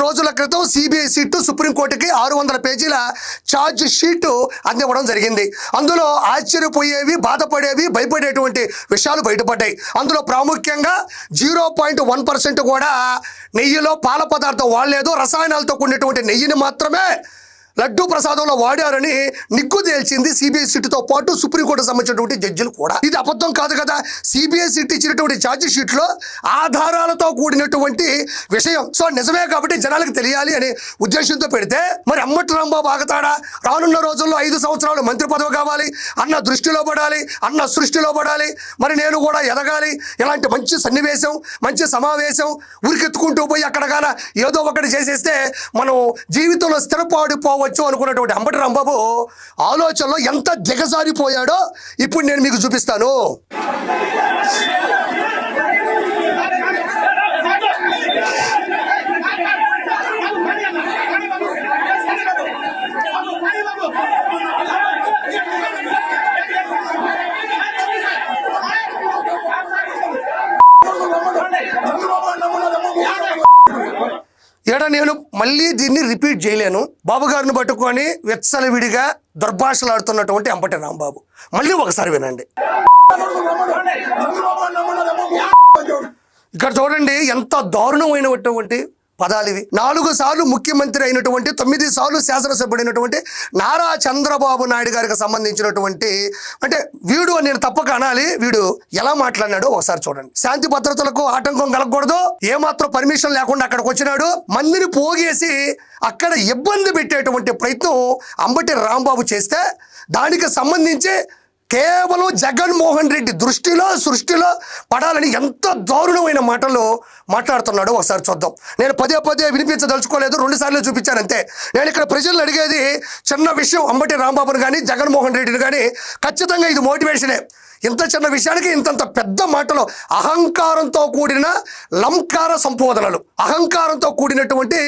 రోజుల క్రితం CBI sit సుప్రీంకోర్టుకి 600 పేజీల ఛార్జ్ షీట్ అందివ్వడం జరిగింది. అందులో ఆశ్చర్యపోయేవి, బాధపడేవి, భయపడేటువంటి విషయాలు బయటపడ్డాయి. అందులో ప్రాముఖ్యంగా 0.1% కూడా నెయ్యిలో పాల పదార్థం వాడలేదు, రసాయనాలతో కూడినటువంటి నెయ్యిని మాత్రమే లడ్డూ ప్రసాదంలో వాడారని నిగ్గు తేల్చింది సిబిఐ సిట్తో పాటు సుప్రీంకోర్టుకు సంబంధించినటువంటి జడ్జిలు కూడా. ఇది అబద్ధం కాదు కదా. సిబిఐ సిట్ ఇచ్చినటువంటి ఛార్జ్ షీట్లో ఆధారాలతో కూడినటువంటి విషయం. సో నిజమే కాబట్టి జనాలకు తెలియాలి అనే ఉద్దేశంతో పెడితే మరి అంబటి రాంబాబు ఆగతాడా? రానున్న రోజుల్లో 5 సంవత్సరాలు మంత్రి పదవి కావాలి, అన్న దృష్టిలో పడాలి, అన్న సృష్టిలో పడాలి, మరి నేను కూడా ఎదగాలి, ఇలాంటి మంచి సన్నివేశం, మంచి సమావేశం ఉరికెత్తుకుంటూ పోయి అక్కడగాన ఏదో ఒకటి చేసేస్తే మనం జీవితంలో స్థిరపడిపోవచ్చు అనుకున్నటువంటి అంబటి రాంబాబు ఆలోచనలో ఎంత దిగజారిపోయాడో ఇప్పుడు నేను మీకు చూపిస్తాను. నేను మళ్ళీ దీన్ని రిపీట్ చేయలేను. బాబు గారిని పట్టుకొని విచ్చలవిడిగా దుర్భాషలాడుతున్నటువంటి అంబటి రాంబాబు మళ్ళీ ఒకసారి వినండి. ఇక్కడ చూడండి ఎంత దారుణమైనటువంటి పదాలు ఇవి. 4 సార్లు ముఖ్యమంత్రి అయినటువంటి, 9 సార్లు శాసనసభ్యుడైనటువంటి నారా చంద్రబాబు నాయుడు గారికి సంబంధించినటువంటి, అంటే వీడు నేను తప్పక అనాలి, వీడు ఎలా మాట్లాడినాడో ఒకసారి చూడండి. శాంతి భద్రతలకు ఆటంకం కలగకూడదు, ఏమాత్రం పర్మిషన్ లేకుండా అక్కడికి వచ్చినాడు, మందిని పోగేసి అక్కడ ఇబ్బంది పెట్టేటువంటి ప్రయత్నం అంబటి రాంబాబు చేస్తే దానికి సంబంధించి కేవలం జగన్మోహన్ రెడ్డి దృష్టిలో సృష్టిలో పడాలని ఎంత దారుణమైన మాటలు మాట్లాడుతున్నాడో ఒకసారి చూద్దాం. నేను పదే వినిపించదలుచుకోలేదు, 2 సార్లు చూపించాను అంతే. నేను ఇక్కడ ప్రజలను అడిగేది చిన్న విషయం. అంబటి రాంబాబుని కానీ జగన్మోహన్ రెడ్డిని కానీ ఖచ్చితంగా ఇది మోటివేషనే. ఇంత చిన్న విషయానికి ఇంతంత పెద్ద మాటలు, అహంకారంతో కూడిన లంకార సంబోధనలు, అహంకారంతో కూడినటువంటి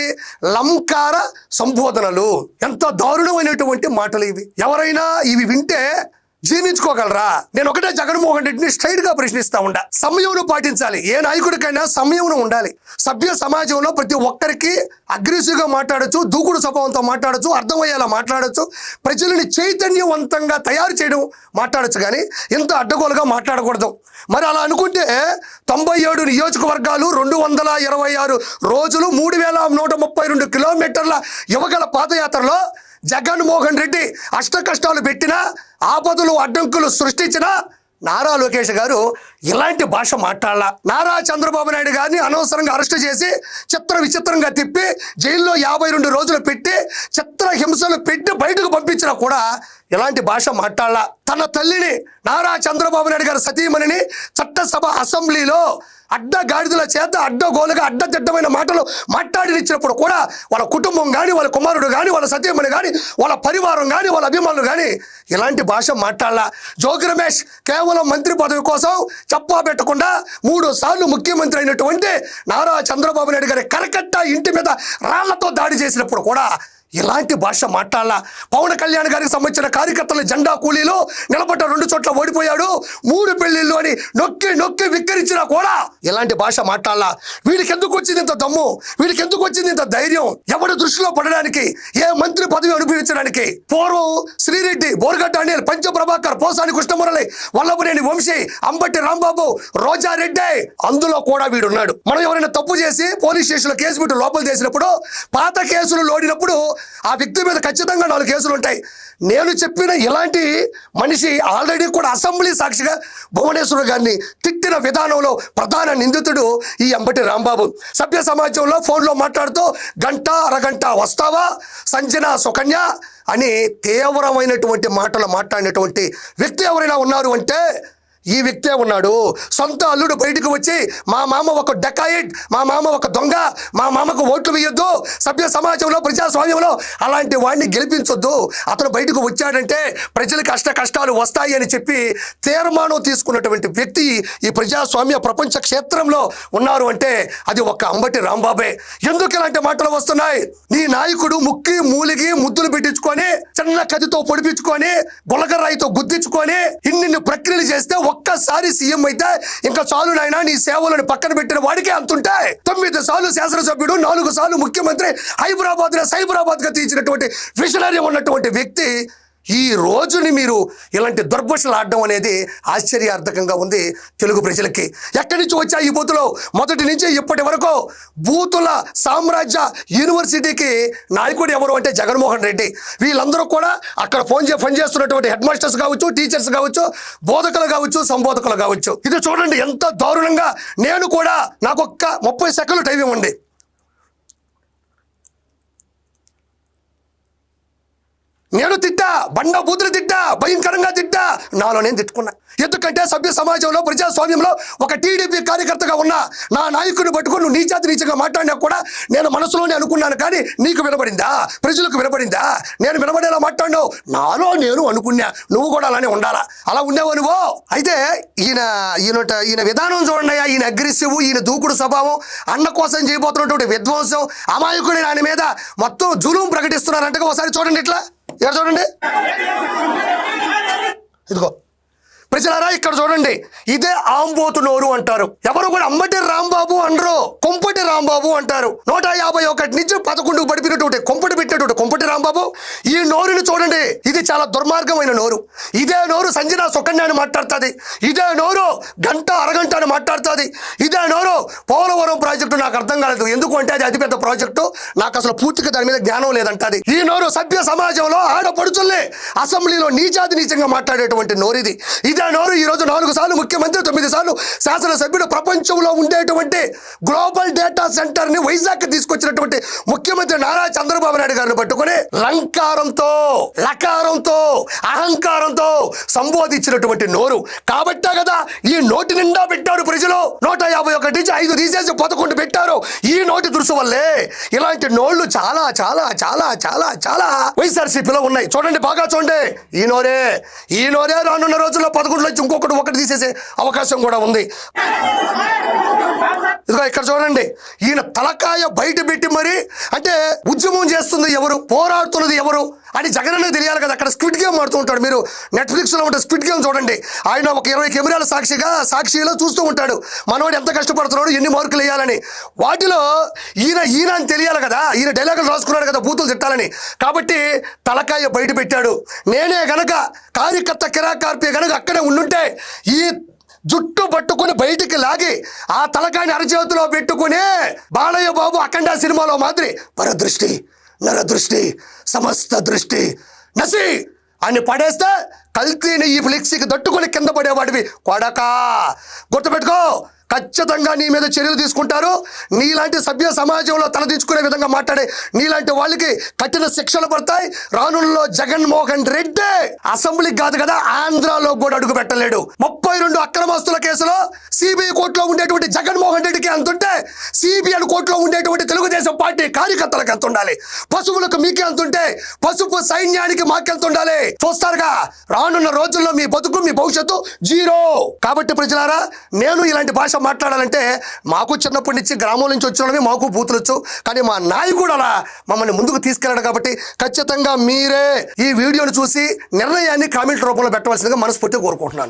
లంకార సంబోధనలు, ఎంత దారుణమైనటువంటి మాటలు ఇవి. ఎవరైనా ఇవి వింటే జీర్ణించుకోగలరా? నేను ఒకటే జగన్మోహన్ రెడ్డిని స్ట్రైట్ గా ప్రశ్నిస్తా ఉండా. సమయంను పాటించాలి, ఏ నాయకుడికైనా సమయం ఉండాలి. సభ్య సమాజంలో ప్రతి ఒక్కరికి అగ్రెసివ్గా మాట్లాడచ్చు, దూకుడు స్వభావంతో మాట్లాడచ్చు, అర్థమయ్యేలా మాట్లాడచ్చు, ప్రజలని చైతన్యవంతంగా తయారు చేయడం మాట్లాడచ్చు, కానీ ఇంత అడ్డగోలుగా మాట్లాడకూడదు. మరి అలా అనుకుంటే 97 నియోజకవర్గాలు, 226 రోజులు, 3132 కిలోమీటర్ల యువగల పాదయాత్రలో జగన్మోహన్ రెడ్డి అష్ట కష్టాలు పెట్టిన, ఆపదలు అడ్డంకులు సృష్టించిన నారా లోకేష్ గారు ఇలాంటి భాష మాట్లాడాల. నారా చంద్రబాబు నాయుడు గారిని అనవసరంగా అరెస్ట్ చేసి విచిత్రంగా తిప్పి జైల్లో 52 రోజులు పెట్టి చిత్రహింసలు పెట్టి బయటకు పంపించినా కూడా ఇలాంటి భాష మాట్లాడాల. తన తల్లిని, నారా చంద్రబాబు నాయుడు గారి సతీమణిని చట్టసభ అసెంబ్లీలో అడ్డగాడిదల చేత అడ్డగోలుగా అడ్డదిడ్డమైన మాటలు మాట్లాడినిచ్చినప్పుడు కూడా వాళ్ళ కుటుంబం కానీ, వాళ్ళ కుమారుడు కానీ, వాళ్ళ సతీమణి కానీ, వాళ్ళ పరివారం కానీ, వాళ్ళ అభిమానులు కానీ ఇలాంటి భాష మాట్లాడాల. జోగి రమేష్ కేవలం మంత్రి పదవి కోసం చెప్పా పెట్టకుండా 3 సార్లు ముఖ్యమంత్రి అయినటువంటి నారా చంద్రబాబు నాయుడు గారి కరకట్ట ఇంటి మీద రాళ్లతో దాడి చేసినప్పుడు కూడా ఇలాంటి భాష మాట్లాడాల. పవన్ కళ్యాణ్ గారికి సంబంధించిన కార్యకర్తల జెండా కూలీలో నిలబడ్డ 2 చోట్ల ఓడిపోయాడు, 3 పెళ్లిళ్ళు అని నొక్కి విక్కరించినా కూడా ఇలాంటి భాష మాట్లాడాల. వీడికి ఎందుకు వచ్చింది ఇంత దమ్ము? వీడికి ఎందుకు వచ్చింది ఇంత ధైర్యం? ఎవరి దృష్టిలో పడడానికి, ఏ మంత్రి పదవి అనుభవించడానికి? పూర్వం శ్రీరెడ్డి, బోర్గడ్డ అనిల్, పంచప్రభాకర్, పోసాని కృష్ణమురళి, వల్లభనేని వంశీ, అంబటి రాంబాబు, రోజారెడ్డి, అందులో కూడా వీడున్నాడు. మనం ఎవరైనా తప్పు చేసి పోలీస్ స్టేషన్లో కేసు పెట్టి లోపల చేసినప్పుడు, పాత కేసులు లోడినప్పుడు ఆ వ్యక్తి మీద ఖచ్చితంగా 4 కేసులు ఉంటాయి. నేను చెప్పిన ఇలాంటి మనిషి ఆల్రెడీ కూడా అసెంబ్లీ సాక్షిగా భువనేశ్వర్ గారిని తిట్టిన విధానంలో ప్రధాన నిందితుడు ఈ అంబటి రాంబాబు. సభ్య సమాజంలో ఫోన్లో మాట్లాడుతూ గంట అరగంట వస్తావా సంజన సుకన్య అని తీవ్రమైనటువంటి మాటలు మాట్లాడినటువంటి వ్యక్తి ఎవరైనా ఉన్నారు అంటే ఈ వ్యక్తే ఉన్నాడు. సొంత అల్లుడు బయటకు వచ్చి మా మామ ఒక డకాయిట్, మా మామ ఒక దొంగ, మా మామకు ఓట్లు వేయొద్దు, సభ్య సమాజంలో ప్రజాస్వామ్యంలో అలాంటి వాడిని గెలిపించొద్దు, అతను బయటకు వచ్చాడంటే ప్రజలకు కష్టాలు వస్తాయి అని చెప్పి తీర్మానం తీసుకున్నటువంటి వ్యక్తి ఈ ప్రజాస్వామ్య ప్రపంచ క్షేత్రంలో ఉన్నారు అంటే అది ఒక అంబటి రాంబాబే. ఎందుకు ఇలాంటి మాటలు వస్తున్నాయి? నీ నాయకుడు ముక్కి మూలిగి ముద్దులు పెట్టించుకొని, చిన్న కదితో పొడిపించుకొని, గులకరాయితో గుద్దించుకొని ఇన్ని ప్రక్రియలు చేస్తే ఒక్కసారి సీఎం అయితే ఇంకా చాలు నాయనా నీ సేవలను పక్కన పెట్టిన వాడికే అంతుంటే 9 సార్లు శాసనసభ్యుడు 4 సార్లు ముఖ్యమంత్రి సైబరాబాద్ గా తీర్చినటువంటి విషనరీ ఉన్నటువంటి వ్యక్తి ఈ రోజుని మీరు ఇలాంటి దుర్భషలు ఆడడం అనేది ఆశ్చర్యార్థకంగా ఉంది తెలుగు ప్రజలకి. ఎక్కడి నుంచి వచ్చా ఈ బూతులు? మొదటి నుంచి ఇప్పటి వరకు బూతుల సామ్రాజ్య యూనివర్సిటీకి నాయకుడు ఎవరు అంటే జగన్మోహన్ రెడ్డి. వీళ్ళందరూ కూడా అక్కడ పనిచేస్తున్నటువంటి హెడ్ మాస్టర్స్ కావచ్చు, టీచర్స్ కావచ్చు, బోధకులు కావచ్చు, సంబోధకులు కావచ్చు. ఇది చూడండి ఎంత దారుణంగా. నేను కూడా నాకు ఒక్క 30 సెకండ్లు టైం ఇవ్వండి. నేను తిట్టా, బండ బూతులు తిట్టా, భయంకరంగా తిట్టా, నాలో నేను తిట్టుకున్నా. ఎందుకంటే సభ్య సమాజంలో ప్రజాస్వామ్యంలో ఒక టీడీపీ కార్యకర్తగా ఉన్నా నా నాయకుడిని పట్టుకుని నువ్వు నీచంగా మాట్లాడినా కూడా నేను మనసులోనే అనుకున్నాను. కానీ నీకు వినబడిందా? ప్రజలకు వినబడిందా? నేను వినబడేలా మాట్లాడినావు. నాలో నేను అనుకున్నా, నువ్వు కూడా అలానే ఉండాలా. అలా ఉండేవా నువ్వు? అయితే ఈయన విధానం చూడండి. ఈయన అగ్రెసివ్, ఈయన దూకుడు స్వభావం, అన్న కోసం చేయబోతున్నటువంటి విధ్వంసం, అమాయకుడి ఆయన మీద మొత్తం జులుం ప్రకటిస్తున్నారంటే ఒకసారి చూడండి. ఇట్లా ఇక్కడ చూడండి, ఇదిగో ప్రజలారా ఇక్కడ చూడండి. ఇదే ఆంబోతు నోరు అంటారు. ఎవరు కూడా అంబటి రాంబాబు అనరు, కొంపటి రాంబాబు అంటారు. 151 నుంచి 11 పడిపినటువంటి కొంపటి పెట్టేటువంటి కొంపటి రాంబాబు. ఈ నోరుని చూడండి, ఇది చాలా దుర్మార్గమైన నోరు. ఇదే నోరు సంజన సుకన్య అని మాట్లాడుతుంది. ఇదే నోరు అరగంట అని మాట్లాడుతుంది. ఇదే నోరు పోలవరం ప్రాజెక్టు నాకు అర్థం కాలేదు, ఎందుకు అంటే అది అతిపెద్ద ప్రాజెక్టు, నాకు అసలు పూర్తిగా దాని మీద జ్ఞానం లేదంటది. ఈ నోరు సభ్య సమాజంలో ఆడపడుచుల్ని అసెంబ్లీలో నీచంగా మాట్లాడేటువంటి నోరు ఇది. ఇదే నోరు ఈరోజు 4 సార్లు ముఖ్యమంత్రి, 9 సార్లు శాసనసభ్యుడు, ప్రపంచంలో ఉండేటువంటి గ్లోబల్ డేటా సెంటర్ ని వైజాగ్ తీసుకొచ్చినటువంటి ముఖ్యమంత్రి నారా చంద్రబాబు నాయుడు గారిని పట్టుకుని లంకారంతో, లకారంతో, అహంకారంతో సంబోధించినటువంటి నోరు. కాబట్టే కదా ఈ నోటి నిండా పెట్టారు ప్రజలు. 151 నుంచి 5 తీసేసి 11 పెట్టారు. ఈ నోటి దురుసు వల్లే ఇలాంటి నోళ్లు చాలా చాలా చాలా చాలా చాలా వైఎస్ఆర్సీపీలో ఉన్నాయి. చూడండి, బాగా చూడండి. ఈ నోరే రానున్న రోజుల్లో 11 నుంచి ఒకటి తీసేసే అవకాశం కూడా ఉంది. ఇదిగో ఇక్కడ చూడండి, ఈయన తలకాయ బయట పెట్టి మరి అంటే ఉద్యమం చేస్తుంది ఎవరు, పోరాడుతున్నది ఎవరు అని జగన్ తెలియాలి కదా. అక్కడ స్క్విడ్ గేమ్ ఆడుతూ ఉంటాడు. మీరు నెట్ఫ్లిక్స్లో ఉంటే స్క్విడ్ గేమ్ చూడండి. ఆయన ఒక 20 కెమెరాల సాక్షిలో చూస్తూ ఉంటాడు మనోడు ఎంత కష్టపడుతున్నాడు, ఎన్ని మార్కులు వేయాలని. వాటిలో ఈయన అని తెలియాలి కదా. ఈయన డైలాగులు రాసుకున్నాడు కదా బూతులు తిట్టాలని. కాబట్టి తలకాయ బయట పెట్టాడు. నేనే గనక కార్యకర్త కిరాకార్పి గనక అక్కడే ఉండుంటే ఈ జుట్టు పట్టుకుని బయటికి లాగి ఆ తలకాయని అరచేతిలో పెట్టుకుని బాలయ్య బాబు అఖండ సినిమాలో మాదిరి పరదృష్టి, నరదృష్టి, సమస్త దృష్టి నసి అని పడేస్తే కల్తీని ఈ ఫ్లెక్సీకి దట్టుకుని కింద పడేవాడివి కొడకా. గుర్తుపెట్టుకో, ఖచ్చితంగా నీ మీద చర్యలు తీసుకుంటారు. నీలాంటి సభ్య సమాజంలో తలదించుకునే విధంగా మాట్లాడే నీలాంటి వాళ్ళకి కఠిన శిక్షలు పడతాయి. రానుల్లో జగన్మోహన్ రెడ్డి అసెంబ్లీకి కాదు కదా ఆంధ్రాలో కూడా అడుగు పెట్టలేడు. 32 అక్రమస్తుల కేసులో సిబిఐ కోర్టులో ఉండేటువంటి జగన్మోహన్ రెడ్డికి అంతుంటే సిబిఐ కోర్టులో ఉండేటువంటి తెలుగుదేశం పార్టీ కార్యకర్తలకు ఎంత ఉండాలి? పశువులకు మీకే అంతుంటే పసుపు సైన్యానికి మాకెంత ఉండాలి? చూస్తారుగా రానున్న రోజుల్లో మీ బతుకు, మీ భవిష్యత్తు జీరో. కాబట్టి ప్రజలారా, నేను ఇలాంటి భాష మాట్లాడాలంటే మాకు చిన్నప్పటి నుంచి గ్రామం నుంచి వచ్చినవి మాకు బూతులొచ్చు. కానీ మా నాయకుడు అలా మమ్మల్ని ముందుకు తీసుకెళ్ళాడు. కాబట్టి ఖచ్చితంగా మీరే ఈ వీడియోను చూసి నిర్ణయాన్ని కామెంట్ రూపంలో పెట్టవలసిందిగా మనస్ఫూర్తిగా కోరుకుంటున్నాను.